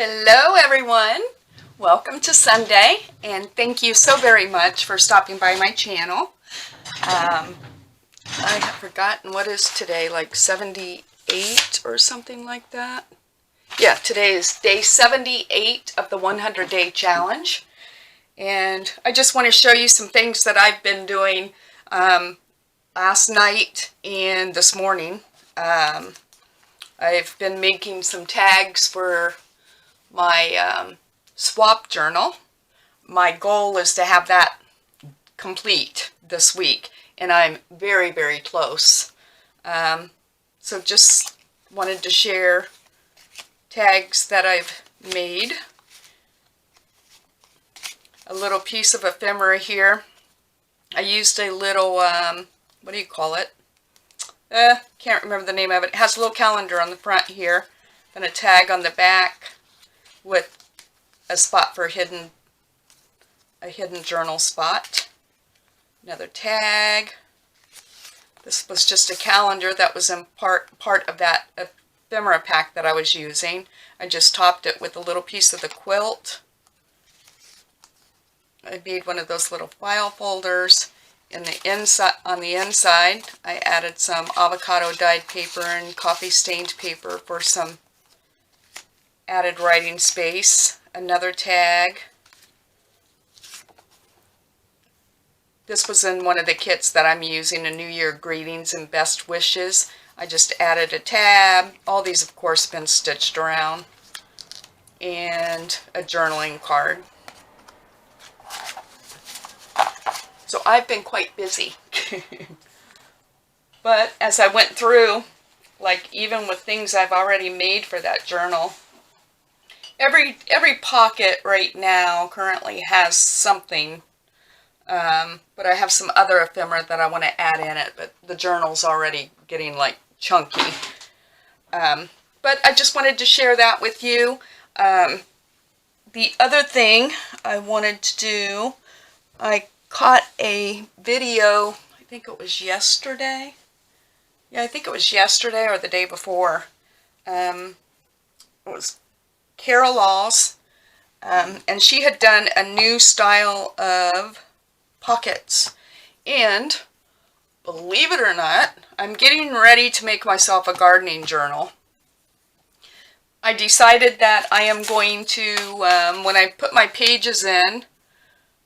Hello everyone, welcome to Sunday, and thank you so very much for stopping by my channel. I have forgotten what is today, like 78 or something like that. Yeah, today is day 78 of the 100-day challenge, and I just want to show you some things that I've been doing last night and this morning. I've been making some tags for my swap journal. My goal is to have that complete this week, and I'm very, very close. So just wanted to share tags that I've made. A little piece of ephemera here. I used a little, what do you call it? Can't remember the name of it. It has a little calendar on the front here, and a tag on the back with a spot for a hidden journal spot. Another tag. This was just a calendar that was in part of that ephemera pack that I was using. I just topped it with a little piece of the quilt. I made one of those little file folders. On the inside, I added some avocado dyed paper and coffee stained paper for some added writing space. Another tag. This was in one of the kits that I'm using, a New Year greetings and best wishes. I just added a tab. All these, of course, been stitched around. And a journaling card. So I've been quite busy. But as I went through, like even with things I've already made for that journal, every pocket right now currently has something, but I have some other ephemera that I want to add in it, but the journal's already getting like chunky. But I just wanted to share that with you. The other thing I wanted to do, I caught a video, I think it was yesterday. Yeah, I think it was yesterday or the day before. It was Carol Laws, and she had done a new style of pockets. And believe it or not, I'm getting ready to make myself a gardening journal. I decided that I am going to, when I put my pages in,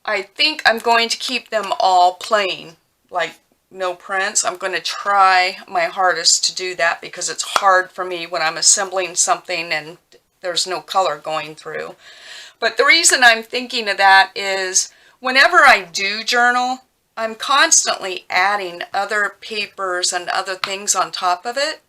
I think I'm going to keep them all plain, like no prints. I'm going to try my hardest to do that because it's hard for me when I'm assembling something and there's no color going through. But the reason I'm thinking of that is whenever I do journal, I'm constantly adding other papers and other things on top of it.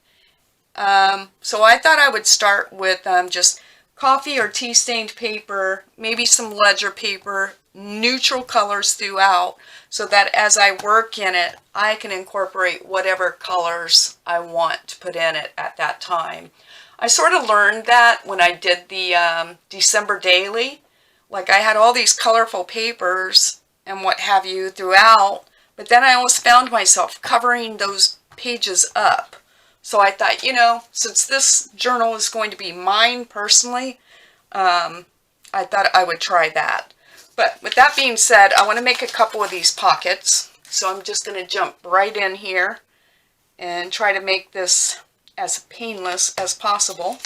So I thought I would start with just coffee or tea stained paper, maybe some ledger paper, neutral colors throughout, so that as I work in it, I can incorporate whatever colors I want to put in it at that time. I sort of learned that when I did the December daily. Like I had all these colorful papers and what have you throughout, but then I always found myself covering those pages up. So I thought, you know, since this journal is going to be mine personally, I thought I would try that. But with that being said, I want to make a couple of these pockets. So I'm just going to jump right in here and try to make this as painless as possible.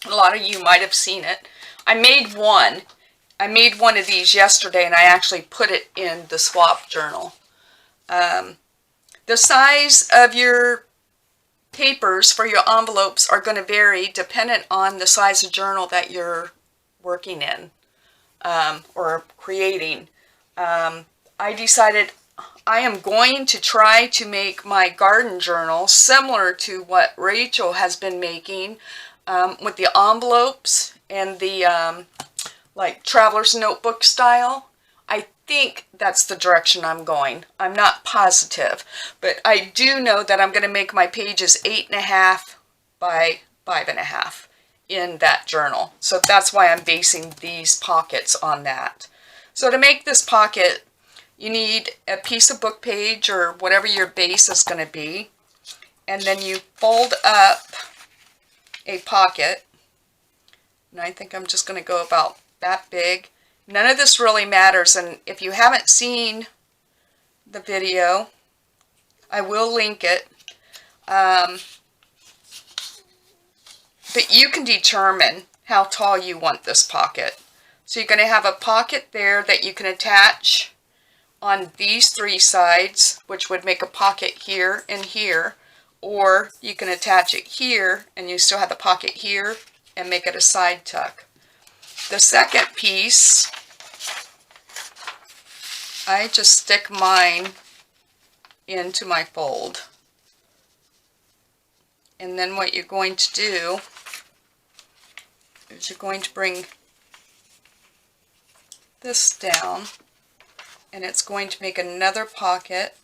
A lot of you might have seen it. I made one of these yesterday, and I actually put it in the swap journal. The size of your papers for your envelopes are going to vary dependent on the size of journal that you're working in or creating. I decided I am going to try to make my garden journal similar to what Rachel has been making with the envelopes and the like traveler's notebook style. I think that's the direction I'm going. I'm not positive, but I do know that I'm going to make my pages 8.5 by 5.5 in that journal. So that's why I'm basing these pockets on that. So to make this pocket, you need a piece of book page or whatever your base is going to be, and then you fold up a pocket And I think I'm just going to go about that big. None of this really matters, and if you haven't seen the video, I will link it. But you can determine how tall you want this pocket. So you're going to have a pocket there that you can attach on these three sides, which would make a pocket here and here, or you can attach it here and you still have the pocket here and make it a side tuck. The second piece, I just stick mine into my fold. And then what you're going to do is you're going to bring this down, and it's going to make another pocket.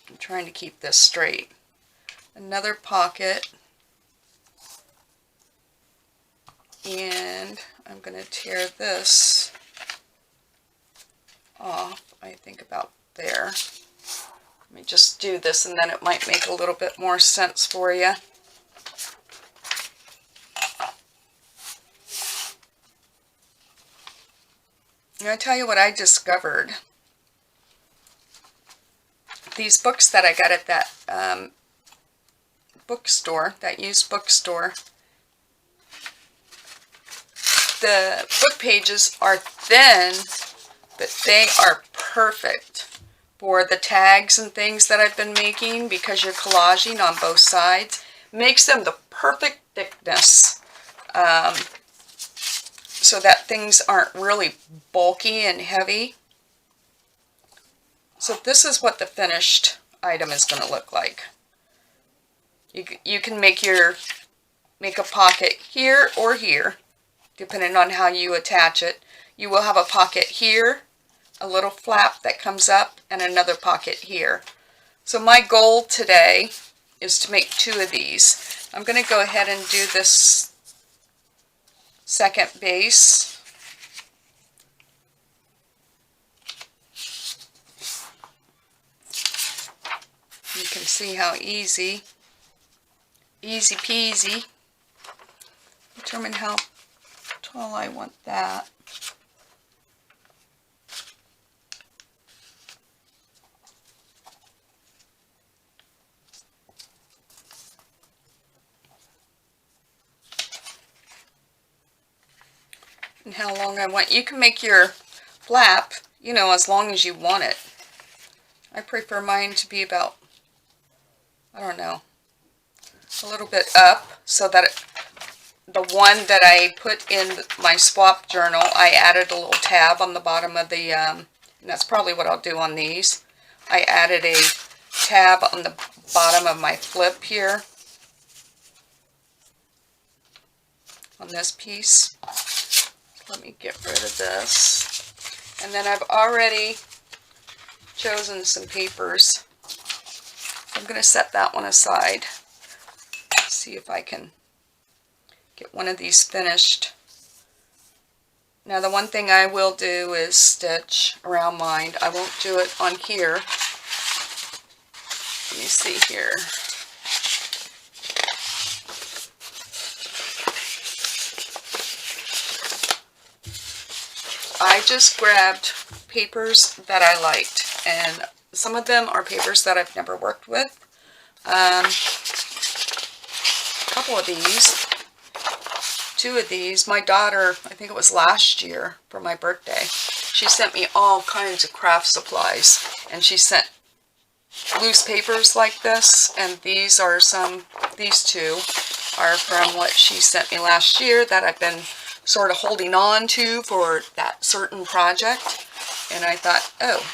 I'm trying to keep this straight. Another pocket, and I'm going to tear this off, I think about there. Let me just do this, and then it might make a little bit more sense for you. I'm going to tell you what I discovered. These books that I got at that bookstore, that used bookstore, the book pages are thin, but they are perfect for the tags and things that I've been making, because you're collaging on both sides. Makes them the perfect thickness, so that things aren't really bulky and heavy. So this is what the finished item is going to look like. You can make a pocket here or here, depending on how you attach it. You will have a pocket here, a little flap that comes up, and another pocket here. So my goal today is to make 2 of these. I'm going to go ahead and do this second base. You can see how easy peasy. Determine how tall I want that. And how long I want. You can make your flap, you know, as long as you want it. I prefer mine to be about, I don't know, a little bit up, so that the one that I put in my swap journal, I added a little tab on the bottom of the, and that's probably what I'll do on these. I added a tab on the bottom of my flip here, on this piece. Let me get rid of this. And then I've already chosen some papers. I'm going to set that one aside. See if I can get one of these finished. Now the one thing I will do is stitch around mine. I won't do it on here. Let me see here. I just grabbed papers that I liked, and some of them are papers that I've never worked with. A couple of these, 2 of these. My daughter, I think it was last year for my birthday, she sent me all kinds of craft supplies, and she sent loose papers like this, and these are these 2 are from what she sent me last year that I've been sort of holding on to for that certain project. And I thought, oh,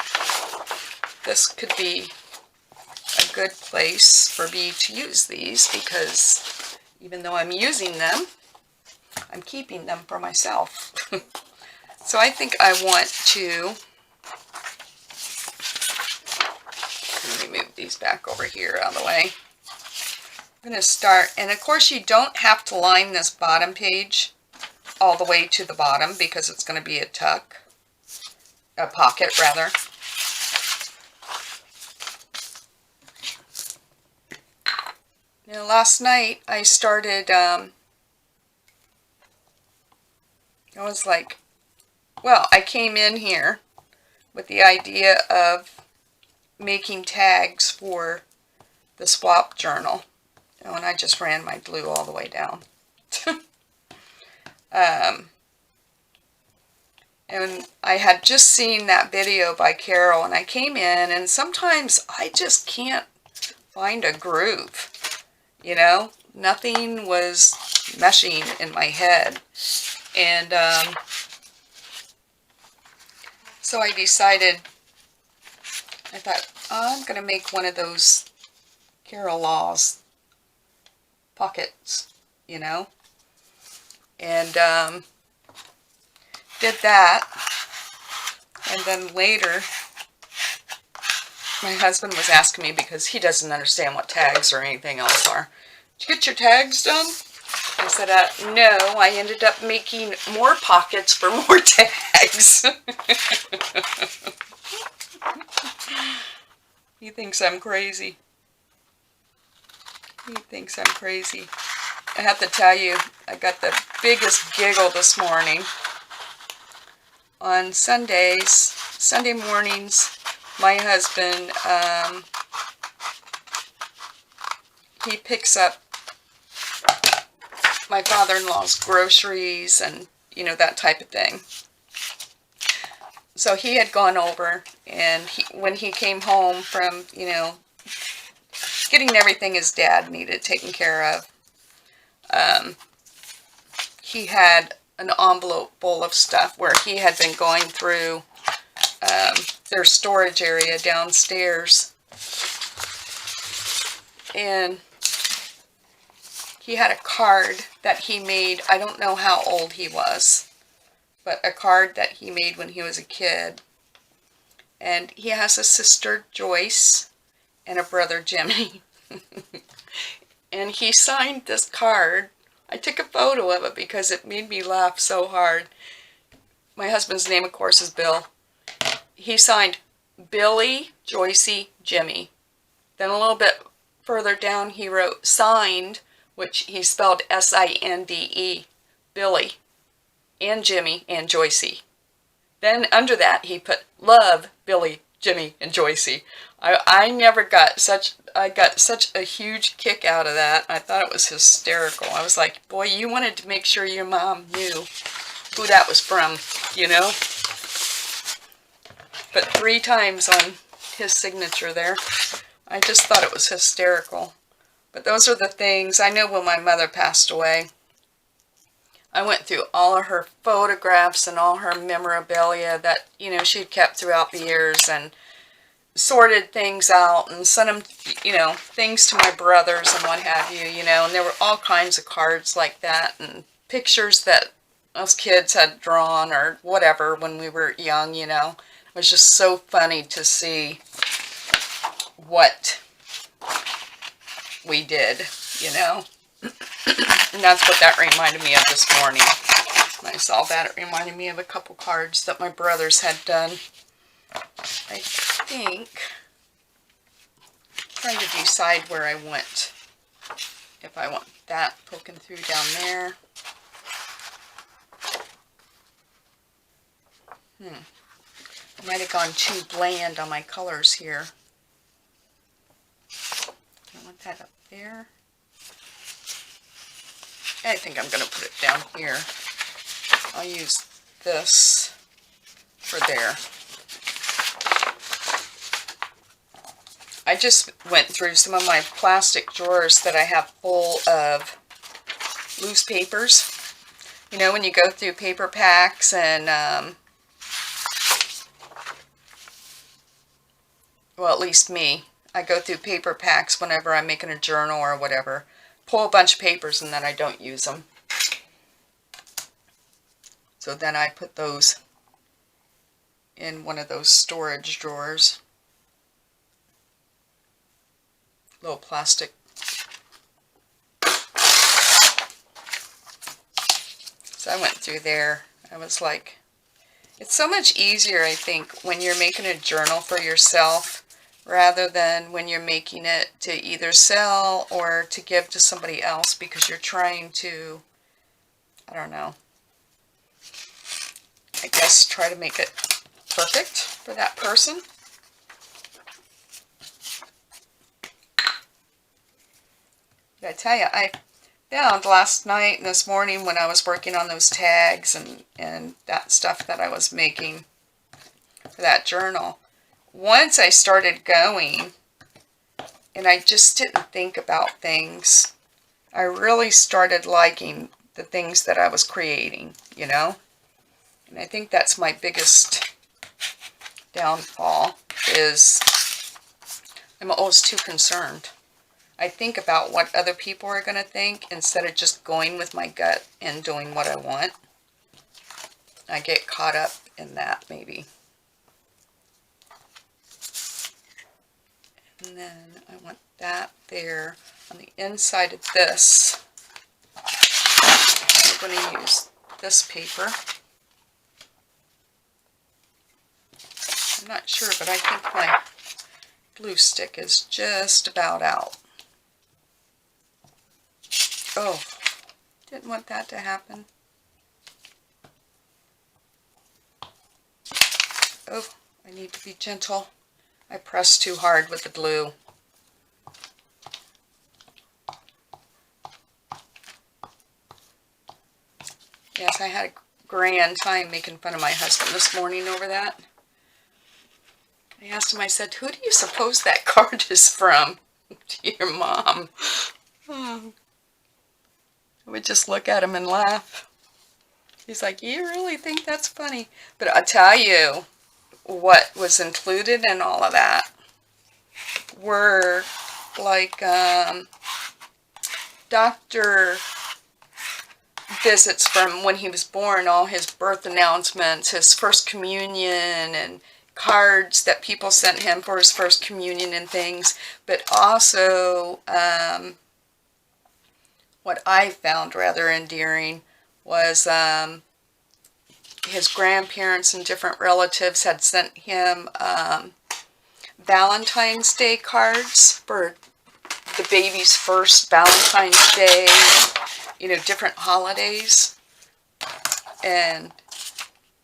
this could be a good place for me to use these, because even though I'm using them, I'm keeping them for myself. So I think I want to, let me move these back over here out of the way. I'm going to start, and of course you don't have to line this bottom page all the way to the bottom, because it's going to be a tuck, a pocket rather. last night I started, I was like, well, I came in here with the idea of making tags for the swap journal. And I just ran my glue all the way down. And I had just seen that video by Carol, and I came in, and sometimes I just can't find a groove. You know, nothing was meshing in my head. And so I decided, I thought, oh, I'm going to make one of those Carol Laws pockets, you know. And did that. And then later, my husband was asking me, because he doesn't understand what tags or anything else are. Did you get your tags done? I said, no, I ended up making more pockets for more tags. He thinks I'm crazy. He thinks I'm crazy. I have to tell you, I got the biggest giggle this morning. On Sunday mornings, my husband, he picks up my father-in-law's groceries and, you know, that type of thing. So he had gone over, and when he came home from, you know, getting everything his dad needed taken care of, he had an envelope full of stuff where he had been going through their storage area downstairs. And he had a card that he made. I don't know how old he was, but a card that he made when he was a kid. And he has a sister, Joyce, and a brother, Jimmy. And he signed this card. I took a photo of it because it made me laugh so hard. My husband's name, of course, is Bill. He signed Billy, Joycey, Jimmy. Then a little bit further down, he wrote signed, which he spelled S-I-N-D-E, Billy, and Jimmy, and Joycey. Then under that, he put love, Billy, Jimmy, and Joycey. I got such a huge kick out of that. I thought it was hysterical. I was like, boy, you wanted to make sure your mom knew who that was from, you know? But 3 times on his signature there. I just thought it was hysterical. But those are the things. I know when my mother passed away, I went through all of her photographs and all her memorabilia that, you know, she'd kept throughout the years, and sorted things out and sent them, you know, things to my brothers and what have you, you know, and there were all kinds of cards like that and pictures that us kids had drawn or whatever when we were young, you know. It was just so funny to see what we did, you know. And that's what that reminded me of this morning. When I saw that, it reminded me of a couple cards that my brothers had done. I think, trying to decide where I went. If I want that poking through down there. I might have gone too bland on my colors here. I want that up there. I think I'm going to put it down here. I'll use this for there. I just went through some of my plastic drawers that I have full of loose papers. You know, when you go through paper packs and, well, at least me. I go through paper packs whenever I'm making a journal or whatever. Pull a bunch of papers and then I don't use them. So then I put those in one of those storage drawers. Little plastic. So I went through there. I was like, it's so much easier, I think, when you're making a journal for yourself rather than when you're making it to either sell or to give to somebody else because you're trying to, I don't know, I guess try to make it perfect for that person. But I tell you, I found last night and this morning when I was working on those tags and that stuff that I was making for that journal, once I started going and I just didn't think about things, I really started liking the things that I was creating, you know? And I think that's my biggest downfall, is I'm always too concerned. I think about what other people are going to think instead of just going with my gut and doing what I want. I get caught up in that, maybe. And then I want that there on the inside of this. I'm going to use this paper. I'm not sure, but I think my glue stick is just about out. Oh, didn't want that to happen. Oh, I need to be gentle. I pressed too hard with the glue. Yes, I had a grand time making fun of my husband this morning over that. I asked him, I said, who do you suppose that card is from? To your mom. Oh. I would just look at him and laugh. He's like, you really think that's funny? But I'll tell you what was included in all of that were like doctor visits from when he was born, all his birth announcements, his first communion, and cards that people sent him for his first communion and things. But also what I found rather endearing was his grandparents and different relatives had sent him Valentine's Day cards for the baby's first Valentine's Day, you know, different holidays. And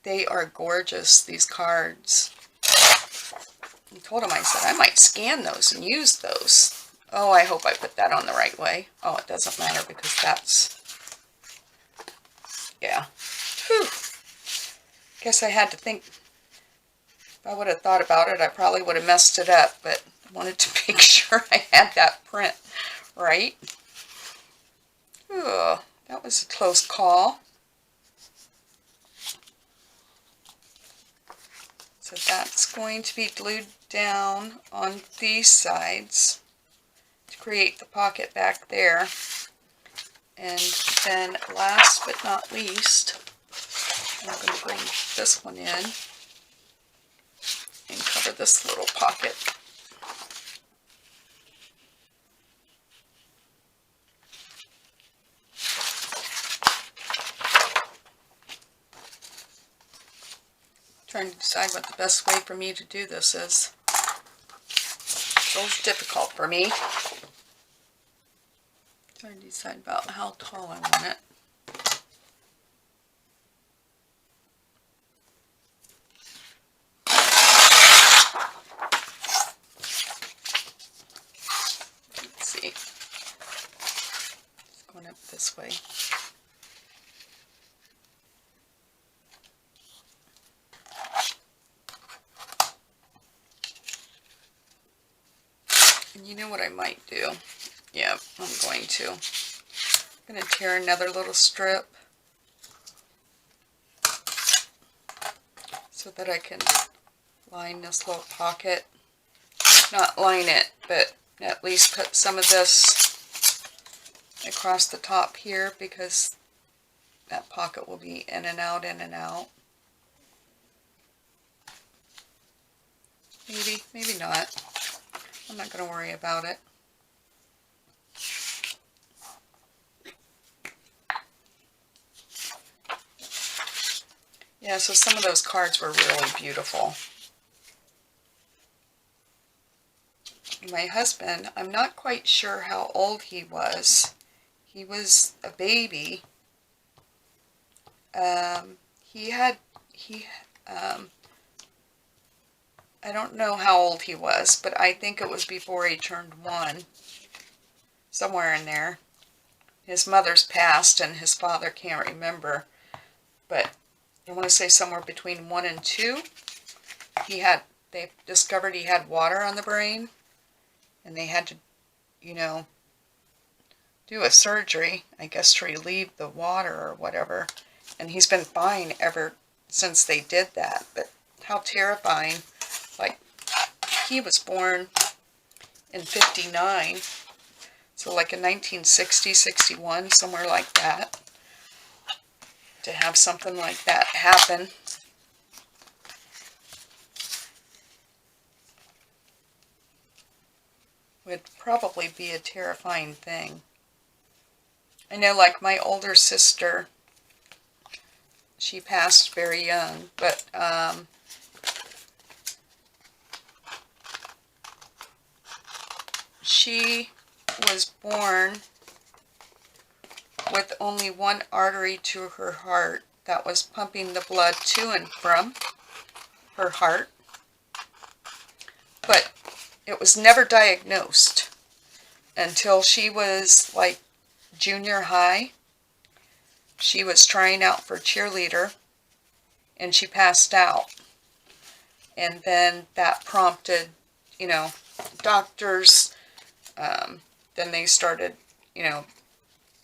they are gorgeous, these cards. I told him, I said, I might scan those and use those. Oh, I hope I put that on the right way. Oh, it doesn't matter because that's, yeah. Whew. Guess I had to think. If I would have thought about it, I probably would have messed it up, but I wanted to make sure I had that print right. Ooh, that was a close call. So that's going to be glued down on these sides to create the pocket back there. And then last but not least, I'm going to bring this one in and cover this little pocket. Trying to decide what the best way for me to do this is. It's a little difficult for me. Trying to decide about how tall I want it. Let's see. It's going up this way. And you know what I might do? Yeah, I'm going to. I'm going to tear another little strip so that I can line this little pocket. Not line it, but at least put some of this across the top here because that pocket will be in and out, in and out. Maybe, maybe not. I'm not going to worry about it. Yeah, so some of those cards were really beautiful. My husband, I'm not quite sure how old he was. He was a baby. He had, I don't know how old he was, but I think it was before he turned 1. Somewhere in there. His mother's passed and his father can't remember. But I want to say somewhere between 1 and 2. They discovered he had water on the brain. And they had to, do a surgery, I guess, to relieve the water or whatever. And he's been fine ever since they did that. But how terrifying. Like, he was born in 59. So like in 1960, 61, somewhere like that. To have something like that happen. Would probably be a terrifying thing. I know, like, my older sister, she passed very young, but she was born with only one artery to her heart that was pumping the blood to and from her heart, but it was never diagnosed until she was like junior high. She was trying out for cheerleader and she passed out. And then that prompted, doctors, then they started,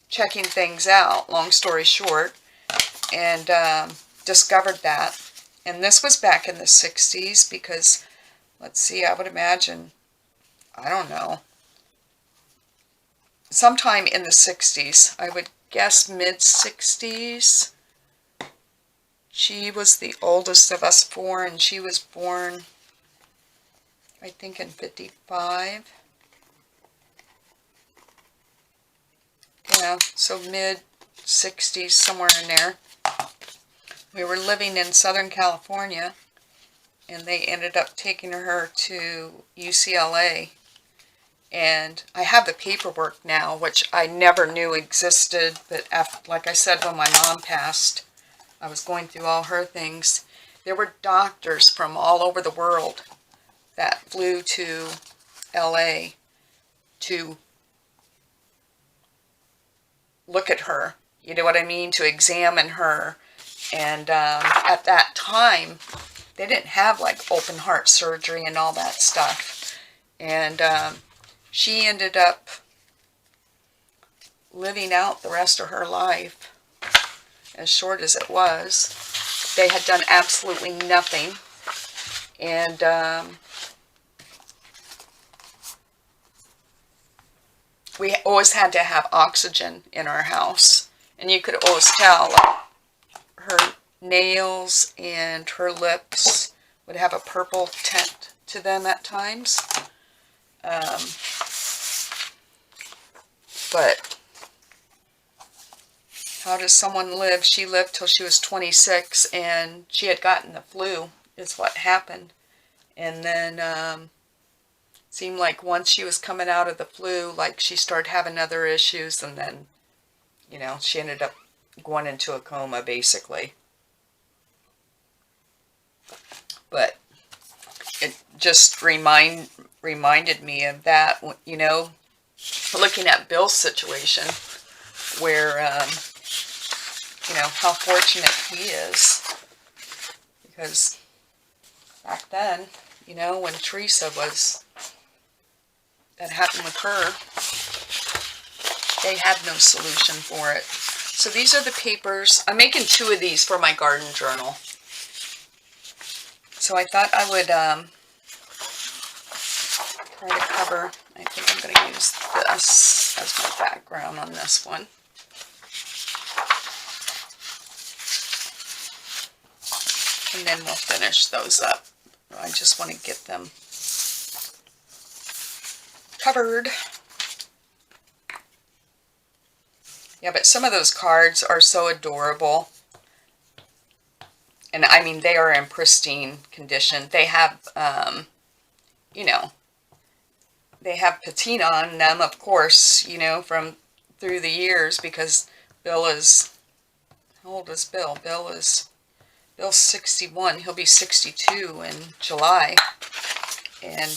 checking things out, long story short, and discovered that. And this was back in the 60s because, let's see, I would imagine, I don't know, sometime in the 60s, I would guess mid-60s. She was the oldest of us 4, and she was born, I think, in 55. Yeah, so mid-60s, somewhere in there. We were living in Southern California, and they ended up taking her to UCLA. And I have the paperwork now, which I never knew existed, but after, like I said, when my mom passed, I was going through all her things. There were doctors from all over the world that flew to LA to look at her, you know what I mean, to examine her. And at that time, they didn't have like open heart surgery and all that stuff. And she ended up living out the rest of her life, as short as it was. They had done absolutely nothing. And we always had to have oxygen in our house. And you could always tell, like, her nails and her lips would have a purple tint to them at times. But how does someone live? She lived till she was 26, and she had gotten the flu, is what happened. And then seemed like once she was coming out of the flu, like she started having other issues, and then, she ended up going into a coma, basically. But it just reminded me of that, looking at Bill's situation, where, how fortunate he is. Because back then, when Teresa that happened with her, they had no solution for it. So these are the papers. I'm making 2 of these for my garden journal. So I thought I would try to cover, I think I'm going to use this as my background on this one. And then we'll finish those up. I just want to get them covered. Yeah, but some of those cards are so adorable. And I mean, they are in pristine condition. They have, they have patina on them, of course, you know, from through the years, because Bill is, how old is Bill? Bill's 61. He'll be 62 in July. And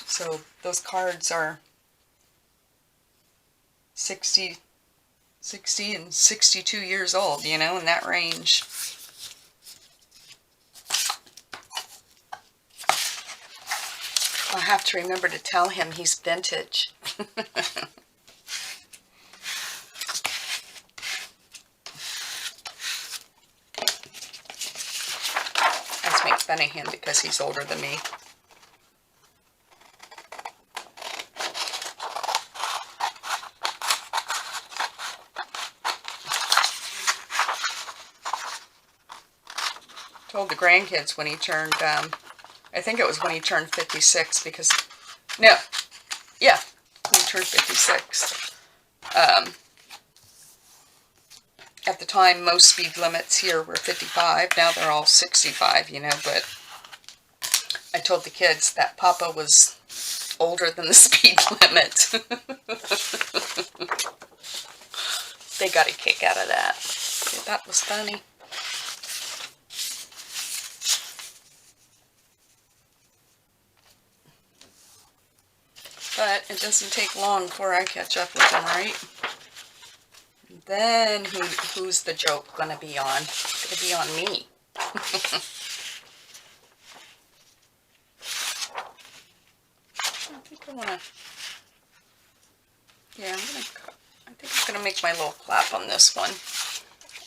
so those cards are 60 and 62 years old, you know, in that range. I'll have to remember to tell him he's vintage. I just make fun of him because he's older than me. Told the grandkids when he turned, I think it was when he turned 56, because, no, yeah, when he turned 56. At the time, most speed limits here were 55. Now they're all 65, you know, but I told the kids that Papa was older than the speed limit. They got a kick out of that. That was funny. But it doesn't take long before I catch up with him, right? Then who's the joke gonna be on? It's gonna be on me. I think I wanna. Yeah, I think I'm gonna make my little clap on this one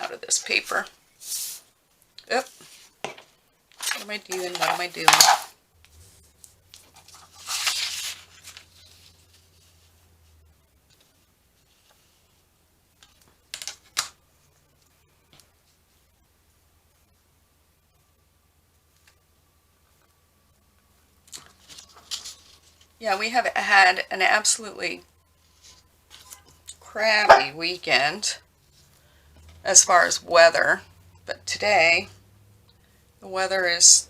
out of this paper. Oop. What am I doing? What am I doing? Yeah, we have had an absolutely crappy weekend as far as weather, but today the weather it's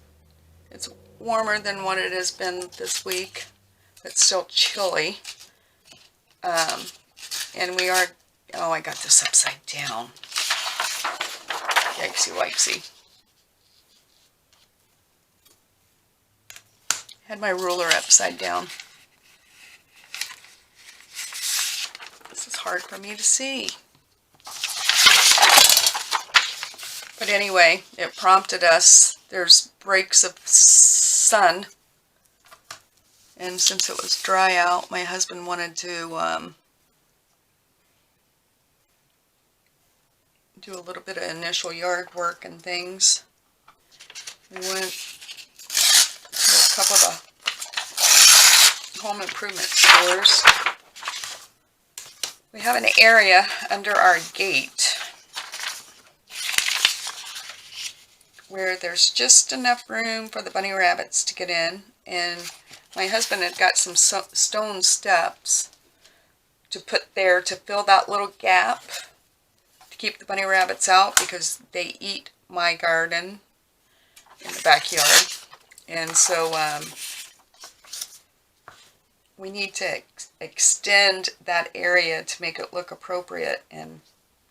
warmer than what it has been this week, but still chilly. And we are, oh, I got this upside down. Yikesy wipesy. Had my ruler upside down. This is hard for me to see. But anyway, it prompted us. There's breaks of sun. And since it was dry out, my husband wanted to do a little bit of initial yard work and things. We went to a couple of the home improvement stores. We have an area under our gate where there's just enough room for the bunny rabbits to get in, and my husband had got some stone steps to put there to fill that little gap to keep the bunny rabbits out, because they eat my garden in the backyard. And so we need to extend that area to make it look appropriate, and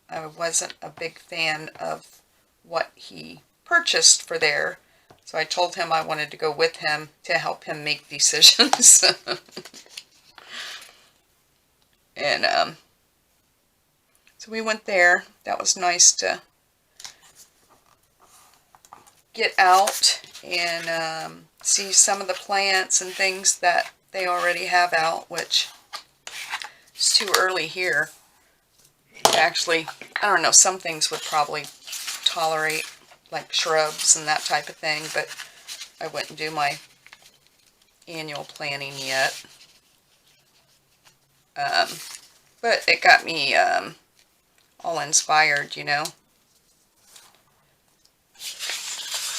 I wasn't a big fan of what he purchased for there, so I told him I wanted to go with him to help him make decisions. And so we went there. That was nice to get out and see some of the plants and things that they already have out, which is too early here. Actually, I don't know, some things would probably tolerate, like shrubs and that type of thing, but I wouldn't do my annual planting yet. But it got me all inspired, you know.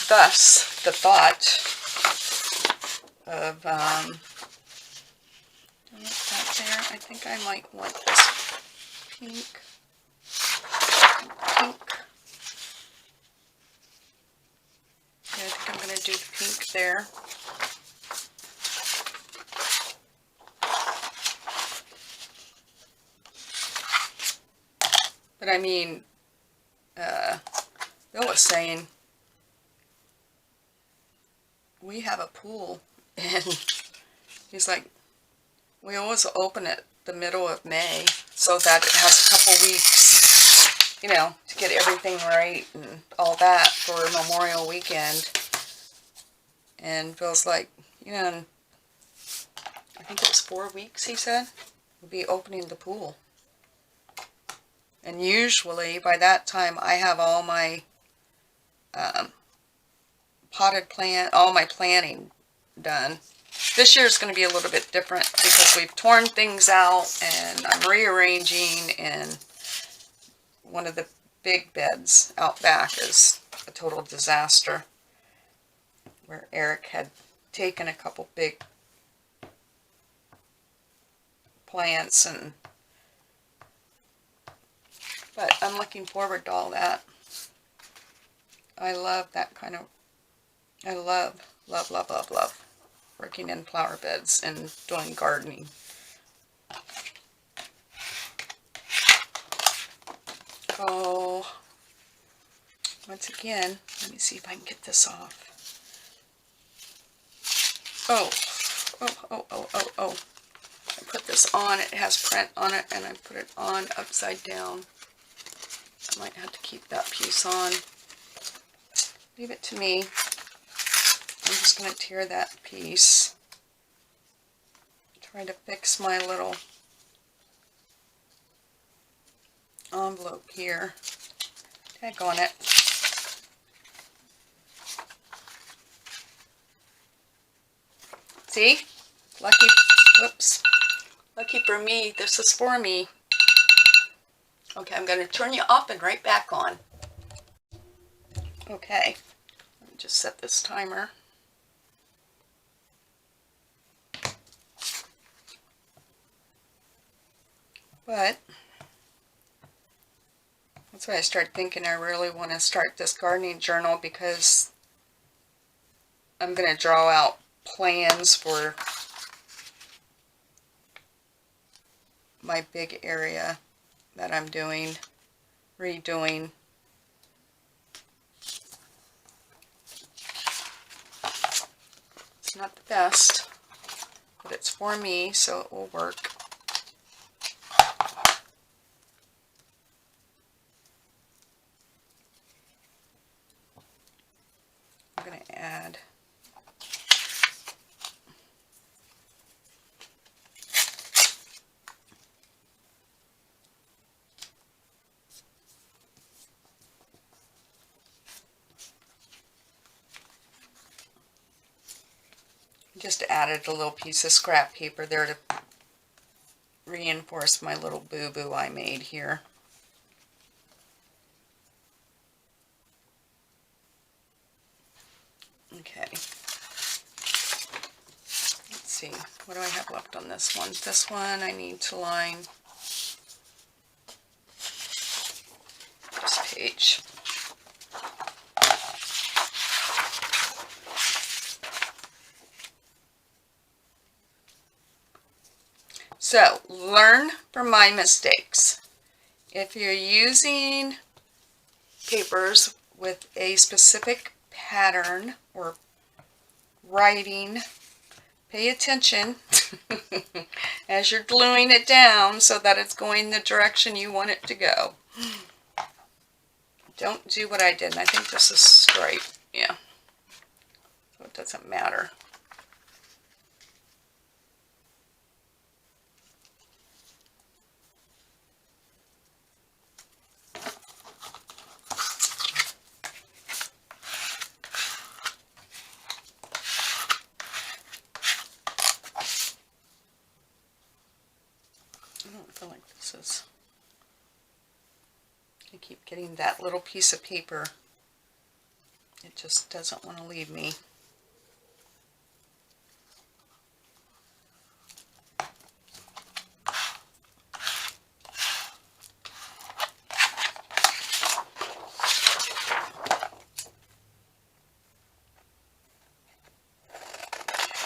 Thus, the thought of, that there, I think I might want this pink. Yeah, I think I'm going to do the pink there. But I mean, Bill was saying, we have a pool, and he's like, we always open it the middle of May so that it has a couple weeks, you know, to get everything right and all that for Memorial Weekend. And Bill's like, you know, I think it was 4 weeks, he said, we'll be opening the pool. And usually by that time I have all my potted plant, all my planting done. This year is going to be a little bit different because we've torn things out and I'm rearranging, and one of the big beds out back is a total disaster where Eric had taken a couple big plants, but I'm looking forward to all that. I love that kind of, I love working in flower beds and doing gardening. Oh, once again, let me see if I can get this off. Oh. I put this on, it has print on it, and I put it on upside down. I might have to keep that piece on. Leave it to me. I'm just going to tear that piece. Try to fix my little envelope here. Tag on it. See? Lucky, whoops. Lucky for me, this is for me. Okay, I'm going to turn you off and right back on. Okay, let me just set this timer. But that's why I started thinking I really want to start this gardening journal, because I'm going to draw out plans for my big area that I'm doing, redoing. It's not the best, but it's for me, so it will work. I'm going to add just added a little piece of scrap paper there to reinforce my little boo-boo I made here. Okay. Let's see. What do I have left on this one? This one I need to line this page. So, learn from my mistakes. If you're using papers with a specific pattern or writing, pay attention as you're gluing it down so that it's going the direction you want it to go. Don't do what I did, and I think this is straight, yeah, so it doesn't matter. I don't feel like this is, I keep getting that little piece of paper. It just doesn't want to leave me.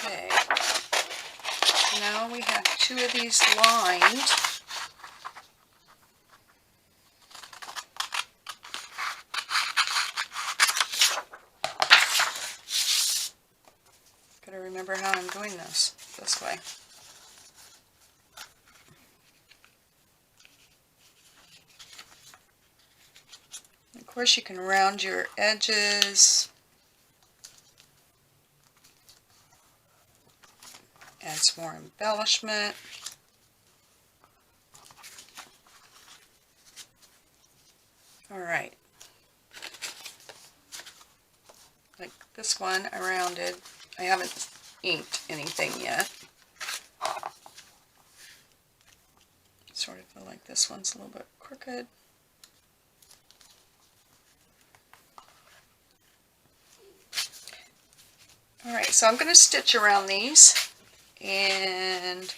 Okay, now we have 2 of these lined. remember how I'm doing this way. Of course, you can round your edges. Add some more embellishment. All right. Like this one, I rounded. I haven't inked anything yet. Sort of feel like this one's a little bit crooked. Alright, so I'm going to stitch around these, and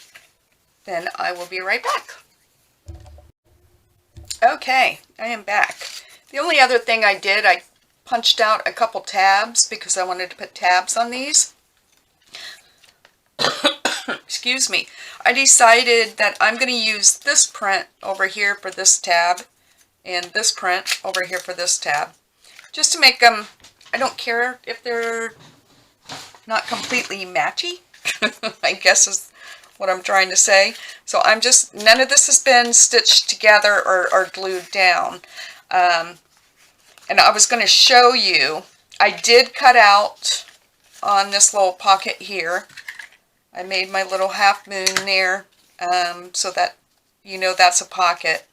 then I will be right back. Okay, I am back. The only other thing I did, I punched out a couple tabs because I wanted to put tabs on these. Excuse me. I decided that I'm going to use this print over here for this tab and this print over here for this tab. Just to make them, I don't care if they're not completely matchy, I guess is what I'm trying to say. So I'm just, none of this has been stitched together or glued down. And I was going to show you, I did cut out on this little pocket here. I made my little half moon there so that you know that's a pocket.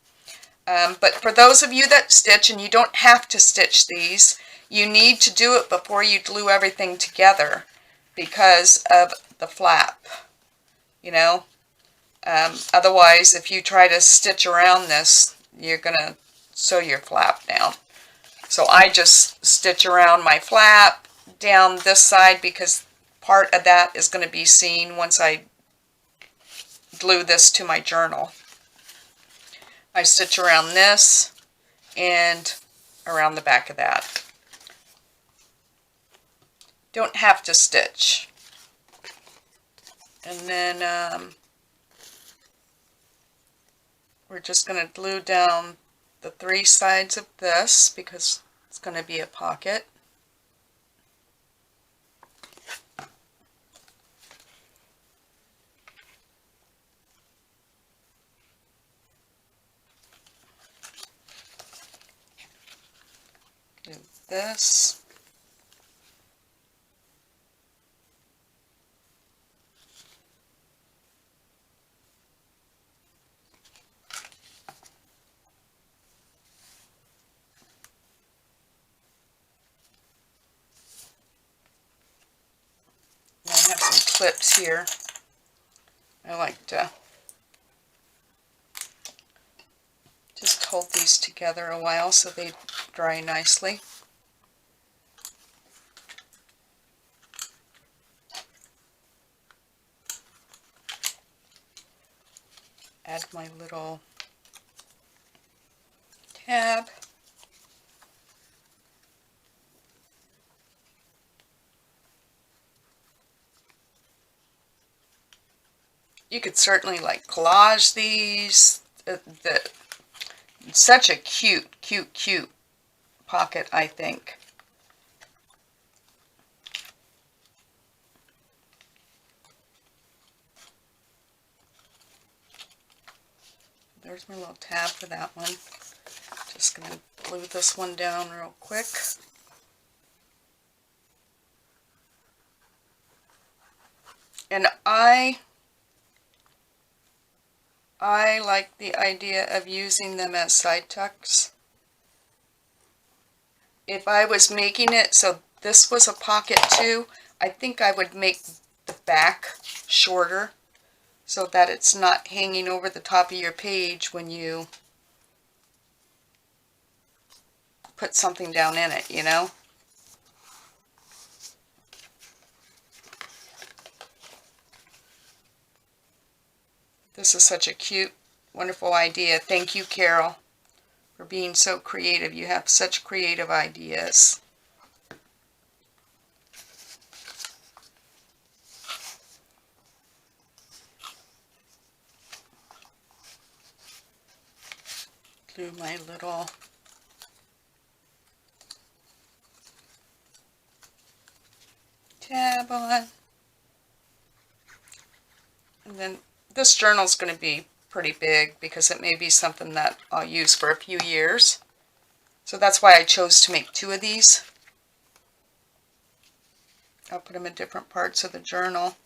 But for those of you that stitch, and you don't have to stitch these, you need to do it before you glue everything together because of the flap, you know. Otherwise, if you try to stitch around this, you're going to sew your flap down. So I just stitch around my flap down this side because part of that is going to be seen once I glue this to my journal. I stitch around this and around the back of that. Don't have to stitch. And then we're just going to glue down the 3 sides of this because it's going to be a pocket. Do this. And I have some clips here. I like to just hold these together a while so they dry nicely. Add my little tab. You could certainly like collage these. Such a cute pocket, I think. There's my little tab for that one. Just going to glue this one down real quick. And I like the idea of using them as side tucks. If I was making it so this was a pocket too, I think I would make the back shorter so that it's not hanging over the top of your page when you put something down in it, you know? This is such a cute, wonderful idea. Thank you, Carol, for being so creative. You have such creative ideas. Glue my little tab on. And then this journal is going to be pretty big because it may be something that I'll use for a few years. So that's why I chose to make 2 of these. I'll put them in different parts of the journal.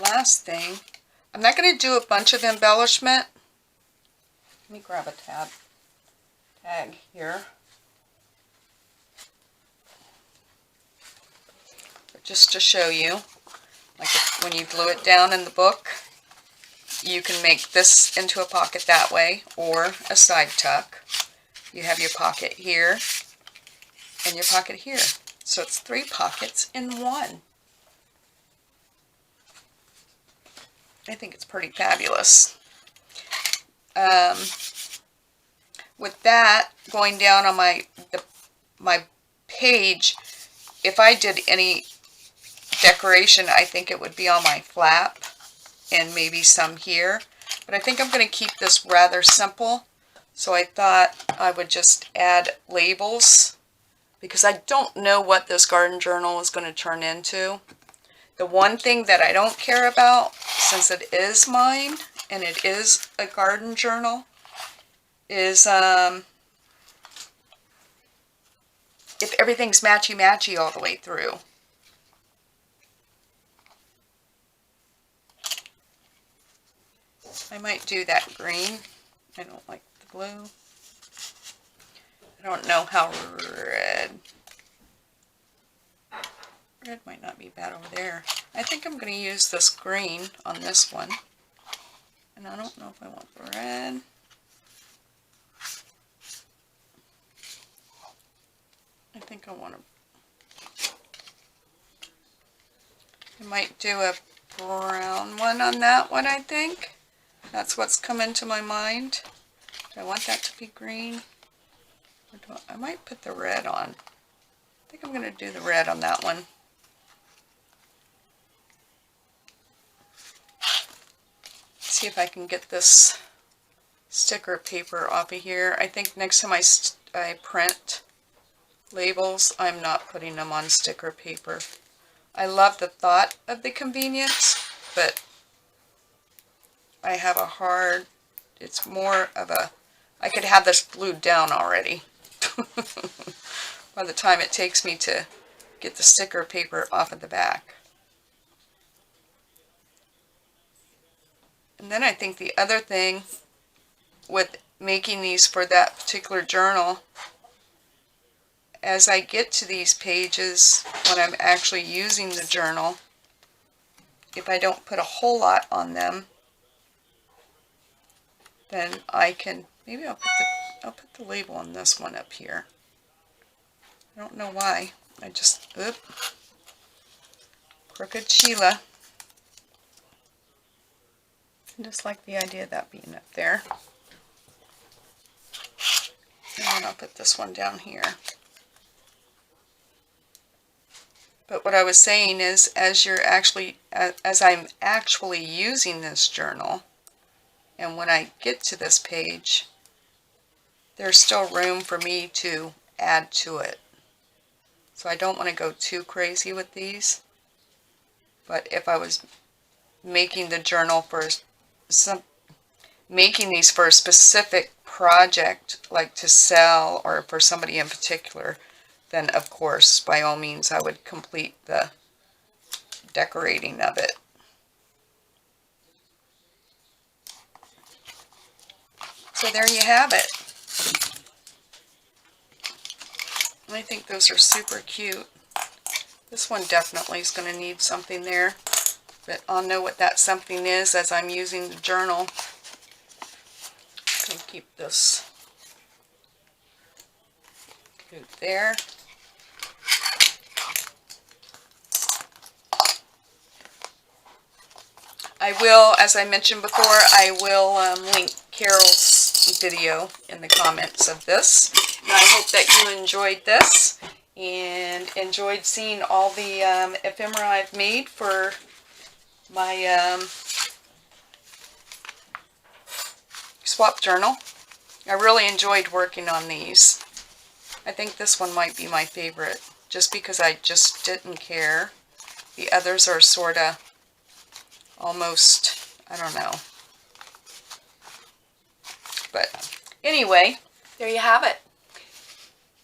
Last thing, I'm not going to do a bunch of embellishment. Let me grab a tag here. But just to show you, like when you glue it down in the book, you can make this into a pocket that way or a side tuck. You have your pocket here and your pocket here. So it's 3 pockets in 1. I think it's pretty fabulous. With that going down on my page, if I did any decoration, I think it would be on my flap and maybe some here. But I think I'm going to keep this rather simple. So I thought I would just add labels because I don't know what this garden journal is going to turn into. The one thing that I don't care about, since it is mine and it is a garden journal, is if everything's matchy-matchy all the way through. I might do that green. I don't like the blue. I don't know how red. Red might not be bad over there. I think I'm going to use this green on this one. And I don't know if I want the red. I think I want to... I might do a brown one on that one, I think. That's what's come into my mind. Do I want that to be green? Or I might put the red on. I think I'm going to do the red on that one. See if I can get this sticker paper off of here. I think next time I print labels, I'm not putting them on sticker paper. I love the thought of the convenience, but I have a hard, it's more of a, I could have this glued down already by the time it takes me to get the sticker paper off of the back. And then I think the other thing with making these for that particular journal, as I get to these pages when I'm actually using the journal, if I don't put a whole lot on them, then I can, maybe I'll put the label on this one up here. I don't know why. I just, Crooked Sheila. I just like the idea of that being up there. And then I'll put this one down here. But what I was saying is, as I'm actually using this journal, and when I get to this page, there's still room for me to add to it. So I don't want to go too crazy with these. But if I was making the journal for making these for a specific project, like to sell or for somebody in particular, then of course, by all means, I would complete the decorating of it. So there you have it. I think those are super cute. This one definitely is going to need something there, but I'll know what that something is as I'm using the journal. I can keep this glued there. I will, as I mentioned before, I will link Carol's video in the comments of this. And I hope that you enjoyed this. and enjoyed seeing all the ephemera I've made for my swap journal. I really enjoyed working on these. I think this one might be my favorite, just because I just didn't care. The others are sort of almost, I don't know. But anyway, there you have it.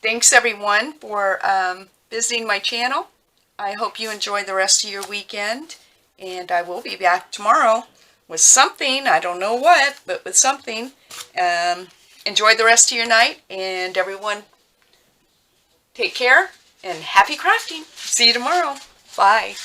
Thanks everyone for visiting my channel. I hope you enjoy the rest of your weekend, and I will be back tomorrow with something. I don't know what, but with something. Enjoy the rest of your night, and everyone take care and happy crafting. See you tomorrow. Bye.